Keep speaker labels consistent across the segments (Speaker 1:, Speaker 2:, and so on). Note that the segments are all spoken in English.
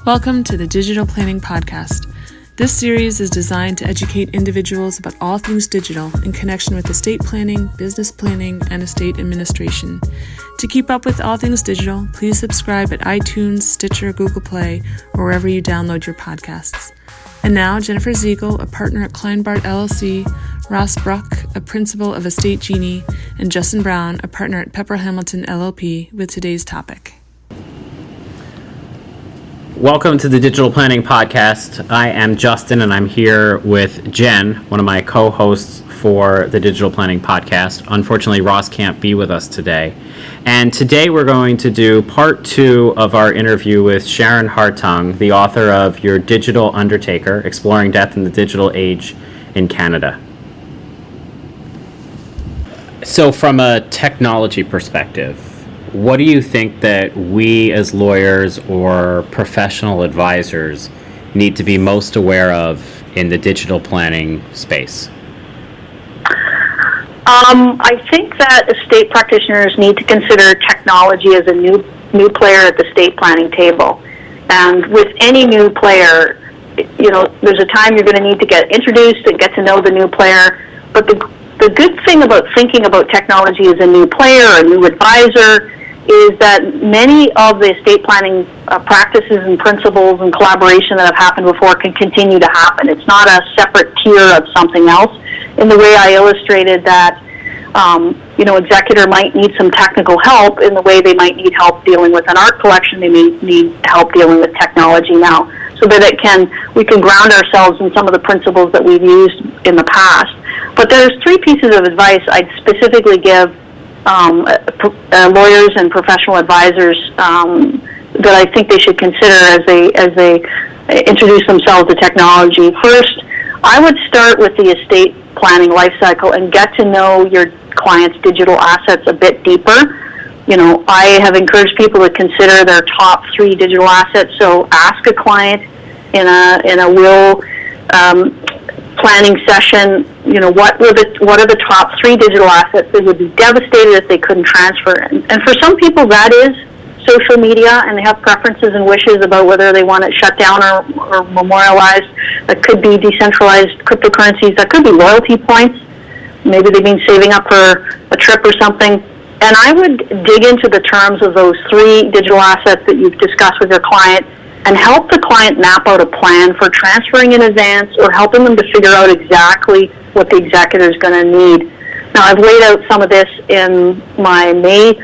Speaker 1: Welcome to the Digital Planning Podcast. This series is designed to educate individuals about all things digital in connection with estate planning, business planning, and estate administration. To keep up with all things digital, please subscribe at iTunes, Stitcher, Google Play, or wherever you download your podcasts. And now, Jennifer Ziegel, a partner at Kleinbart LLC, Ross Bruck, a principal of Estate Genie, and Justin Brown, a partner at Pepper Hamilton LLP, with today's topic.
Speaker 2: Welcome to the Digital Planning Podcast. I am Justin, and I'm here with Jen, one of my co-hosts for the Digital Planning Podcast. Unfortunately, Ross can't be with us today. And today we're going to do part 2 of our interview with Sharon Hartung, the author of Your Digital Undertaker, Exploring Death in the Digital Age in Canada. So from a technology perspective, what do you think that we as lawyers or professional advisors need to be most aware of in the digital planning space?
Speaker 3: I think that estate practitioners need to consider technology as a new player at the estate planning table. And with any new player, there's a time you're going to need to get introduced and get to know the new player. But the good thing about thinking about technology as a new player or a new advisor is that many of the estate planning practices and principles and collaboration that have happened before can continue to happen. It's not a separate tier of something else. In the way I illustrated that, executor might need some technical help in the way they might need help dealing with an art collection, they may need help dealing with technology now, so that we can ground ourselves in some of the principles that we've used in the past. But there's 3 pieces of advice I'd specifically give lawyers and professional advisors that I think they should consider as they introduce themselves to technology. First, I would start with the estate planning life cycle and get to know your client's digital assets a bit deeper. I have encouraged people to consider their top 3 digital assets. So ask a client in a will planning session, what are the top 3 digital assets that would be devastated if they couldn't transfer? And for some people, that is social media, and they have preferences and wishes about whether they want it shut down or memorialized. That could be decentralized cryptocurrencies. That could be loyalty points. Maybe they've been saving up for a trip or something. And I would dig into the terms of those 3 digital assets that you've discussed with your client and help the client map out a plan for transferring in advance or helping them to figure out exactly what the executor is going to need. Now, I've laid out some of this in my May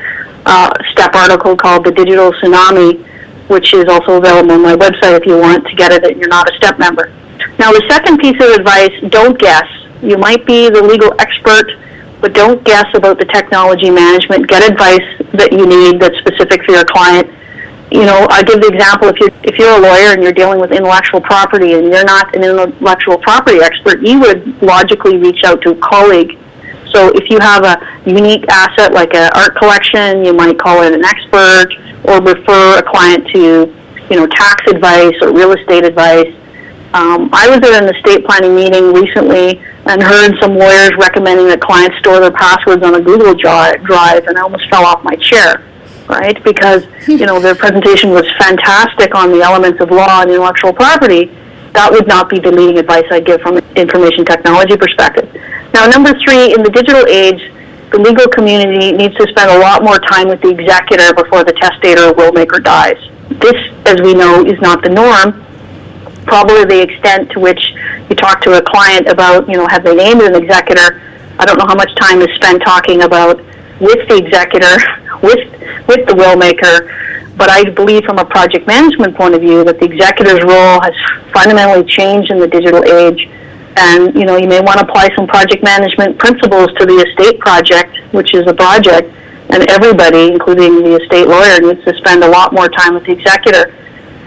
Speaker 3: STEP article called The Digital Tsunami, which is also available on my website if you want to get it and you're not a STEP member. Now, the second piece of advice, don't guess. You might be the legal expert, but don't guess about the technology management. Get advice that you need that's specific for your client. I give the example, if you're a lawyer and you're dealing with intellectual property and you're not an intellectual property expert, you would logically reach out to a colleague. So if you have a unique asset like an art collection, you might call in an expert or refer a client to, tax advice or real estate advice. I was at an estate planning meeting recently and heard some lawyers recommending that clients store their passwords on a Google Drive, and I almost fell off my chair. Right? Because, their presentation was fantastic on the elements of law and intellectual property. That would not be the leading advice I give from an information technology perspective. Now, number 3, in the digital age, the legal community needs to spend a lot more time with the executor before the testator or willmaker dies. This, as we know, is not the norm. Probably the extent to which you talk to a client about, have they named an executor? I don't know how much time is spent talking about with the executor, with the willmaker, but I believe from a project management point of view that the executor's role has fundamentally changed in the digital age. And, you may want to apply some project management principles to the estate project, which is a project, and everybody, including the estate lawyer, needs to spend a lot more time with the executor.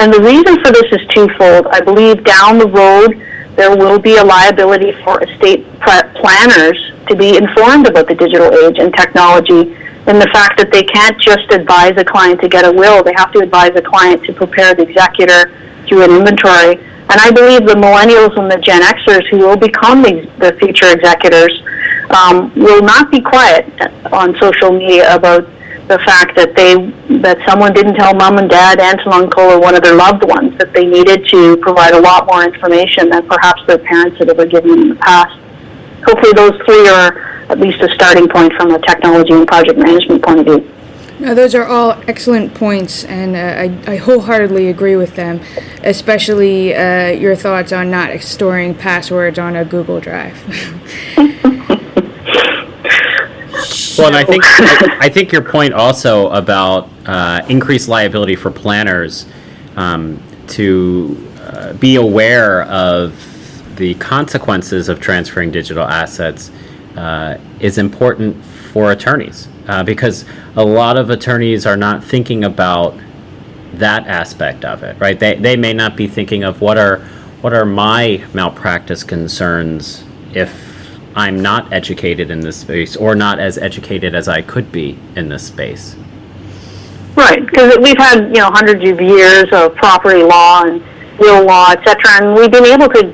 Speaker 3: And the reason for this is twofold. I believe down the road there will be a liability for estate planners to be informed about the digital age and technology, and the fact that they can't just advise a client to get a will. They have to advise a client to prepare the executor through an inventory. And I believe the millennials and the Gen Xers who will become the future executors will not be quiet on social media about the fact that someone didn't tell mom and dad, aunt and uncle, or one of their loved ones that they needed to provide a lot more information than perhaps their parents had ever given them in the past. Hopefully those three are at least a starting point from a technology and project management point of view.
Speaker 4: No, those are all excellent points, and I wholeheartedly agree with them, especially your thoughts on not storing passwords on a Google Drive.
Speaker 2: Well, and I think your point also about increased liability for planners to be aware of the consequences of transferring digital assets is important for attorneys, because a lot of attorneys are not thinking about that aspect of it, right? They may not be thinking of what are my malpractice concerns if I'm not educated in this space, or not as educated as I could be in this space.
Speaker 3: Right, because we've had hundreds of years of property law and will law, etc., and we've been able to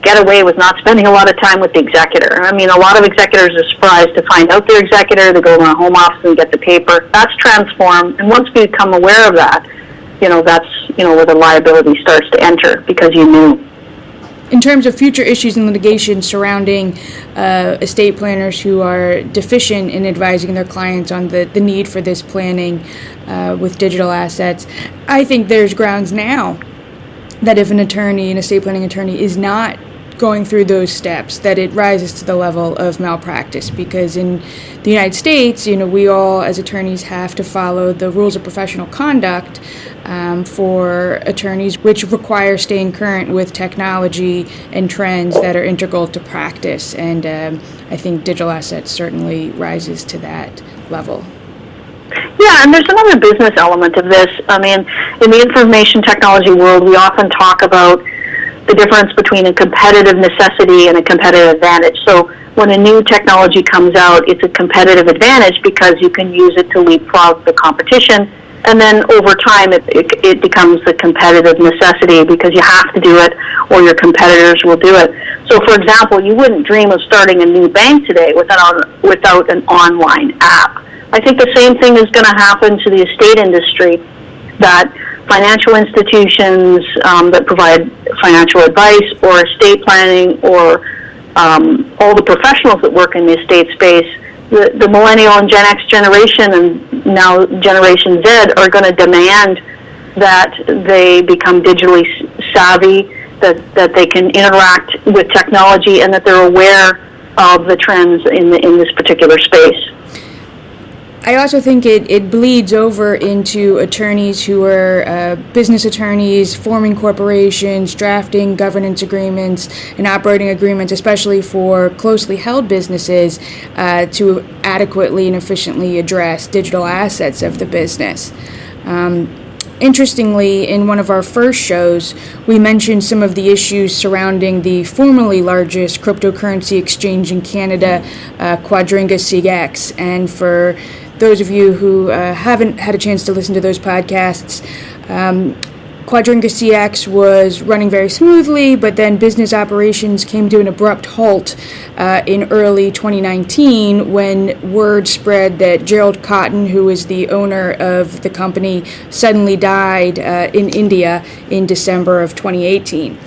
Speaker 3: get away with not spending a lot of time with the executor. I mean, a lot of executors are surprised to find out their executor. They go to a home office and get the paper. That's transformed, and once we become aware of that, that's where the liability starts to enter, because you knew.
Speaker 4: In terms of future issues and litigation surrounding estate planners who are deficient in advising their clients on the need for this planning with digital assets, I think there's grounds now that if an estate planning attorney, is not going through those steps, that it rises to the level of malpractice, because in the United States, we all as attorneys have to follow the rules of professional conduct for attorneys, which require staying current with technology and trends that are integral to practice, and I think digital assets certainly rises to that level.
Speaker 3: Yeah, and there's another business element of this. I mean, in the information technology world, we often talk about the difference between a competitive necessity and a competitive advantage. So when a new technology comes out, it's a competitive advantage because you can use it to leapfrog the competition. And then over time, it becomes a competitive necessity because you have to do it or your competitors will do it. So, for example, you wouldn't dream of starting a new bank today without an online app. I think the same thing is going to happen to the estate industry, that financial institutions that provide financial advice or estate planning or all the professionals that work in the estate space, the millennial and Gen X generation and now Generation Z are going to demand that they become digitally savvy, that they can interact with technology, and that they're aware of the trends in this particular space.
Speaker 4: I also think it bleeds over into attorneys who are business attorneys, forming corporations, drafting governance agreements and operating agreements, especially for closely held businesses, to adequately and efficiently address digital assets of the business. Interestingly, in one of our first shows, we mentioned some of the issues surrounding the formerly largest cryptocurrency exchange in Canada, Quadringa CX, and for those of you who haven't had a chance to listen to those podcasts, Quadringa CX was running very smoothly, but then business operations came to an abrupt halt in early 2019 when word spread that Gerald Cotton, who is the owner of the company, suddenly died in India in December of 2018.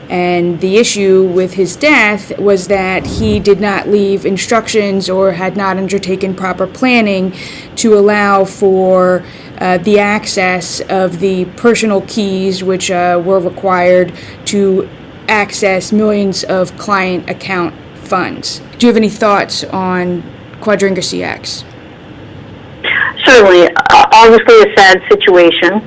Speaker 4: And the issue with his death was that he did not leave instructions or had not undertaken proper planning to allow for the access of the personal keys which were required to access millions of client account funds. Do you have any thoughts on Quadringa CX?
Speaker 3: Certainly, obviously a sad situation,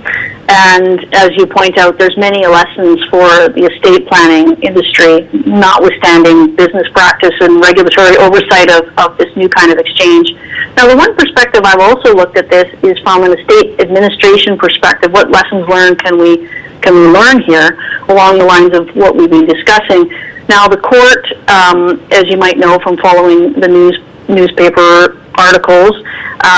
Speaker 3: and as you point out, there's many lessons for the estate planning industry, notwithstanding business practice and regulatory oversight of this new kind of exchange. Now, the one perspective I've also looked at this is from an estate administration perspective. What lessons learned can we learn here along the lines of what we've been discussing? Now, the court, as you might know from following the newspaper articles,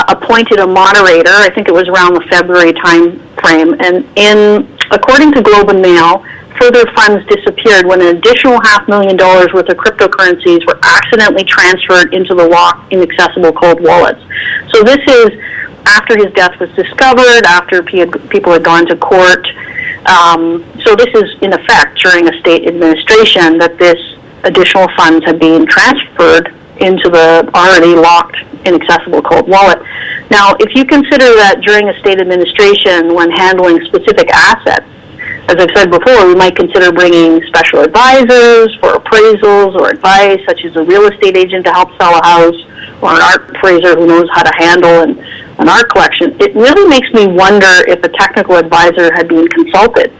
Speaker 3: appointed a moderator. I think it was around the February time frame, and according to Globe and Mail, further funds disappeared when an additional $500,000 worth of cryptocurrencies were accidentally transferred into the locked, inaccessible cold wallets. So this is after his death was discovered, after people had gone to court. So this is, in effect, during a state administration, that this additional funds had been transferred into the already locked, inaccessible cold wallet. Now, if you consider that during a state administration, when handling specific assets, as I've said before, we might consider bringing special advisors for appraisals or advice, such as a real estate agent to help sell a house, or an art appraiser who knows how to handle an art collection. It really makes me wonder if a technical advisor had been consulted.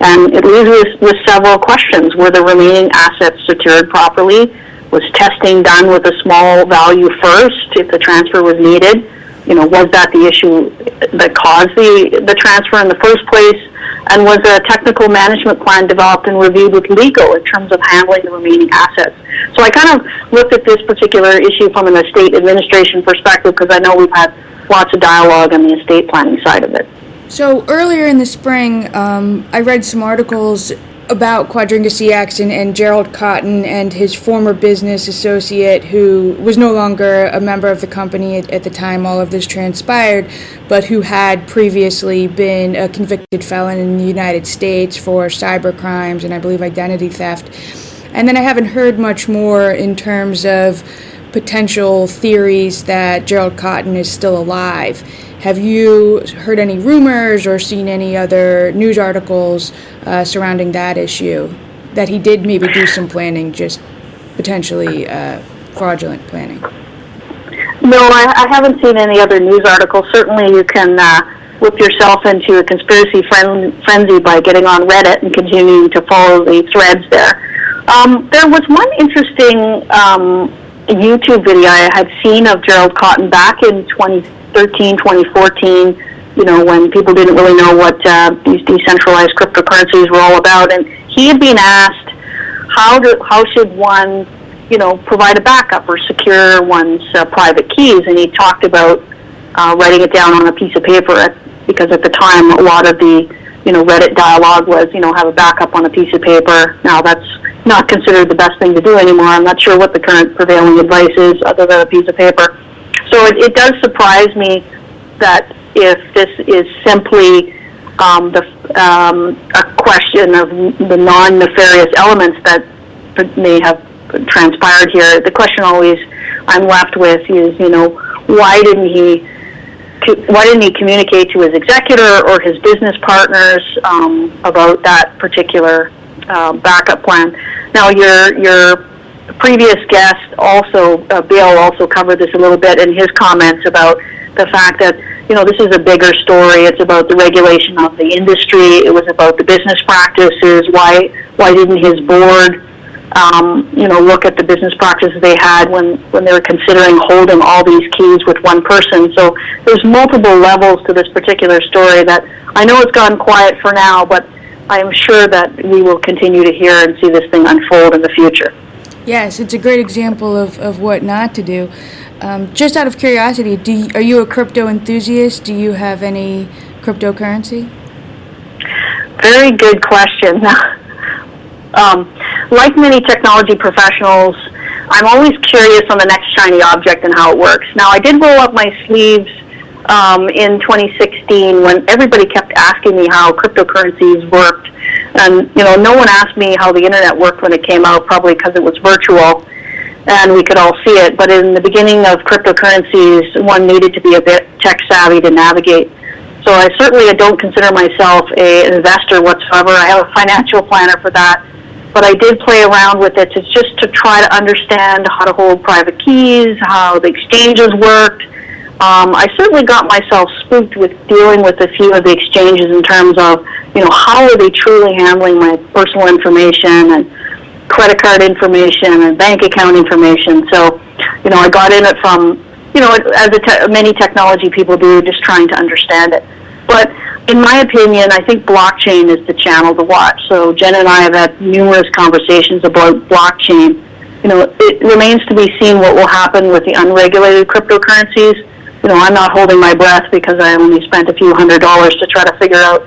Speaker 3: And it leaves us with several questions. Were the remaining assets secured properly? Was testing done with a small value first if the transfer was needed? Was that the issue that caused the transfer in the first place? And was a technical management plan developed and reviewed with legal in terms of handling the remaining assets? So I kind of looked at this particular issue from an estate administration perspective, because I know we've had lots of dialogue on the estate planning side of it.
Speaker 4: So earlier in the spring, I read some articles about Quadringa CX and Gerald Cotton and his former business associate, who was no longer a member of the company at the time all of this transpired, but who had previously been a convicted felon in the United States for cyber crimes and I believe identity theft. And then I haven't heard much more in terms of potential theories that Gerald Cotton is still alive. Have you heard any rumors or seen any other news articles surrounding that issue, that he did maybe do some planning, just potentially fraudulent planning?
Speaker 3: No, I haven't seen any other news articles. Certainly you can whip yourself into a conspiracy frenzy by getting on Reddit and continuing to follow the threads there. There was one interesting YouTube video I had seen of Gerald Cotton back in 2013, 2014, when people didn't really know what these decentralized cryptocurrencies were all about. And he had been asked, how should one, provide a backup or secure one's private keys? And he talked about writing it down on a piece of paper, because at the time a lot of the, Reddit dialogue was, have a backup on a piece of paper. Now that's not considered the best thing to do anymore. I'm not sure what the current prevailing advice is other than a piece of paper. So it does surprise me that if this is simply a question of the non-nefarious elements that may have transpired here, the question always I'm left with is, why didn't he communicate to his executor or his business partners about that particular backup plan? Now, your previous guest also, Bill, also covered this a little bit in his comments about the fact that, this is a bigger story. It's about the regulation of the industry. It was about the business practices. Why didn't his board, look at the business practices they had when they were considering holding all these keys with one person? So there's multiple levels to this particular story that I know it's gone quiet for now, but I am sure that we will continue to hear and see this thing unfold in the future.
Speaker 4: Yes, it's a great example of what not to do. Just out of curiosity, are you a crypto enthusiast? Do you have any cryptocurrency?
Speaker 3: Very good question. Like many technology professionals, I'm always curious on the next shiny object and how it works. Now, I did roll up my sleeves in 2016 when everybody kept asking me how cryptocurrencies worked. And, no one asked me how the internet worked when it came out, probably because it was virtual and we could all see it. But in the beginning of cryptocurrencies, one needed to be a bit tech savvy to navigate. So I certainly don't consider myself an investor whatsoever. I have a financial planner for that. But I did play around with it just to try to understand how to hold private keys, how the exchanges worked. I certainly got myself spooked with dealing with a few of the exchanges in terms of, how are they truly handling my personal information and credit card information and bank account information. So, I got in it from, as many technology people do, just trying to understand it. But in my opinion, I think blockchain is the channel to watch. So Jen and I have had numerous conversations about blockchain. It remains to be seen what will happen with the unregulated cryptocurrencies. I'm not holding my breath because I only spent a few $100s to try to figure out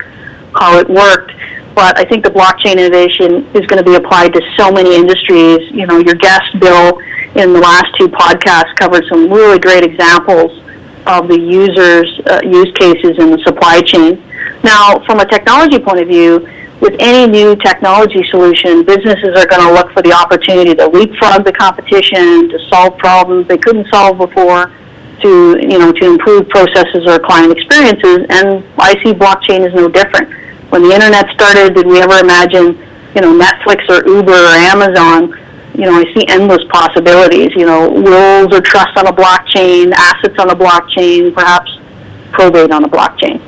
Speaker 3: how it worked. But I think the blockchain innovation is going to be applied to so many industries. Your guest, Bill, in the last two podcasts covered some really great examples of the users' use cases in the supply chain. Now, from a technology point of view, with any new technology solution, businesses are going to look for the opportunity to leapfrog the competition, to solve problems they couldn't solve before, to improve processes or client experiences. And I see blockchain as no different. When the internet started, did we ever imagine, Netflix or Uber or Amazon? I see endless possibilities. Wills or trust on a blockchain, assets on a blockchain, perhaps probate on a blockchain.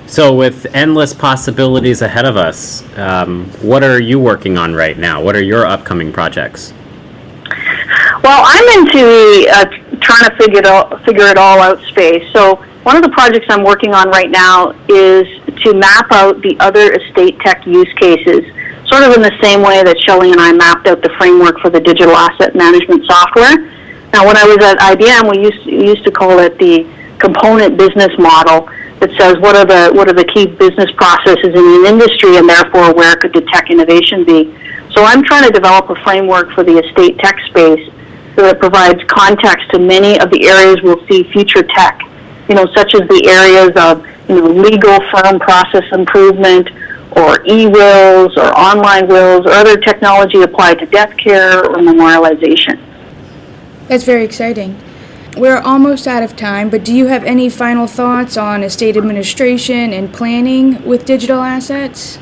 Speaker 2: So with endless possibilities ahead of us, what are you working on right now? What are your upcoming projects?
Speaker 3: Well, I'm into the trying to figure it all out space. So one of the projects I'm working on right now is to map out the other estate tech use cases, sort of in the same way that Shelley and I mapped out the framework for the digital asset management software. Now, when I was at IBM, we used to call it the component business model. That says what are the key business processes in an industry, and therefore where could the tech innovation be. So I'm trying to develop a framework for the estate tech space that provides context to many of the areas we'll see future tech, such as the areas of legal firm process improvement, or e-wills, or online wills, or other technology applied to death care or memorialization.
Speaker 4: That's very exciting. We're almost out of time, but do you have any final thoughts on estate administration and planning with digital assets?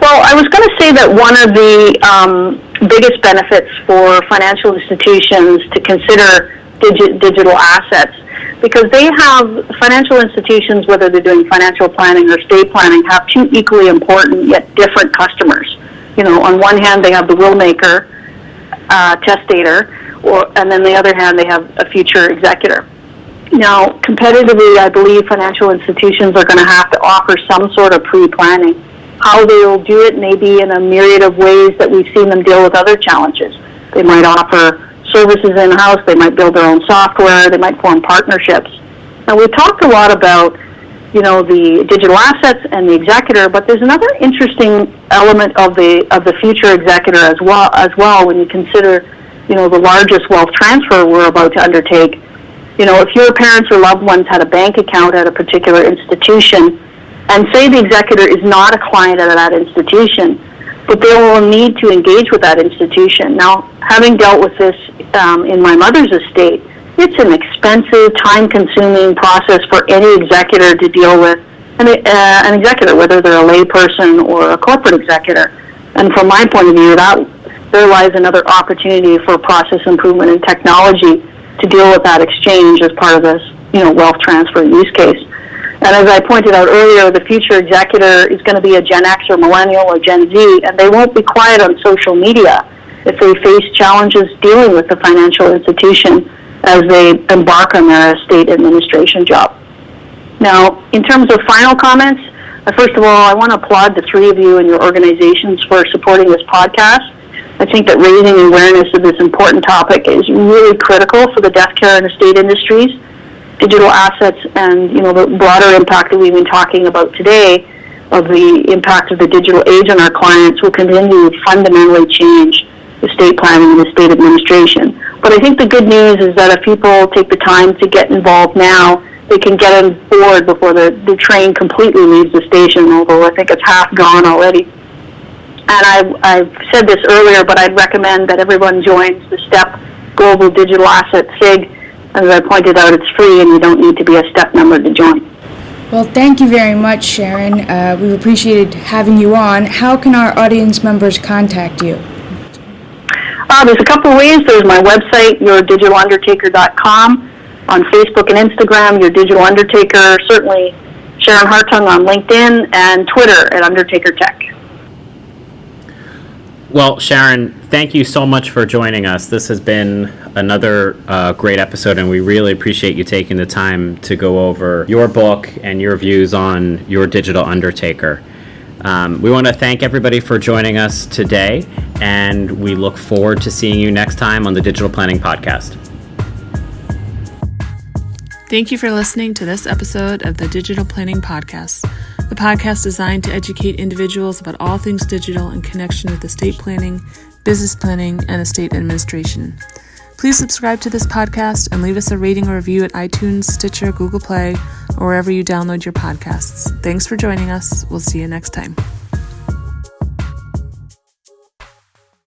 Speaker 3: Well, I was going to say that one of the biggest benefits for financial institutions to consider digital assets, because financial institutions, whether they're doing financial planning or estate planning, have two equally important yet different customers. On one hand, they have the will maker, testator, and then the other hand, they have a future executor. Now, competitively, I believe financial institutions are going to have to offer some sort of pre-planning. How they will do it may be in a myriad of ways that we've seen them deal with other challenges. They might offer services in-house, they might build their own software, they might form partnerships. Now, we talked a lot about, the digital assets and the executor, but there's another interesting element of the future executor as well when you consider the largest wealth transfer we're about to undertake. If your parents or loved ones had a bank account at a particular institution, and say the executor is not a client of that institution, but they will need to engage with that institution. Now, having dealt with this in my mother's estate, it's an expensive, time-consuming process for any executor to deal with an executor, whether they're a lay person or a corporate executor. And from my point of view, there lies another opportunity for process improvement and technology to deal with that exchange as part of this, wealth transfer use case. And as I pointed out earlier, the future executor is going to be a Gen X or Millennial or Gen Z, and they won't be quiet on social media if they face challenges dealing with the financial institution as they embark on their estate administration job. Now, in terms of final comments, first of all, I want to applaud the three of you and your organizations for supporting this podcast. I think that raising awareness of this important topic is really critical for the death care and estate industries. Digital assets and the broader impact that we've been talking about today of the impact of the digital age on our clients will continue to fundamentally change estate planning and estate administration. But I think the good news is that if people take the time to get involved now, they can get on board before the train completely leaves the station, although I think it's half gone already. And I've said this earlier, but I'd recommend that everyone joins the STEP Global Digital Asset SIG. As I pointed out, it's free and you don't need to be a STEP member to join.
Speaker 4: Well, thank you very much, Sharon. We've appreciated having you on. How can our audience members contact you?
Speaker 3: There's a couple of ways. There's my website, yourdigitalundertaker.com. On Facebook and Instagram, Your Digital Undertaker. Certainly Sharon Hartung on LinkedIn and Twitter at Undertaker Tech.
Speaker 2: Well, Sharon, thank you so much for joining us. This has been another great episode, and we really appreciate you taking the time to go over your book and your views on Your Digital Undertaker. We want to thank everybody for joining us today, and we look forward to seeing you next time on the Digital Planning Podcast.
Speaker 1: Thank you for listening to this episode of the Digital Planning Podcast, the podcast designed to educate individuals about all things digital in connection with estate planning, business planning, and estate administration. Please subscribe to this podcast and leave us a rating or review at iTunes, Stitcher, Google Play, or wherever you download your podcasts. Thanks for joining us. We'll see you next time.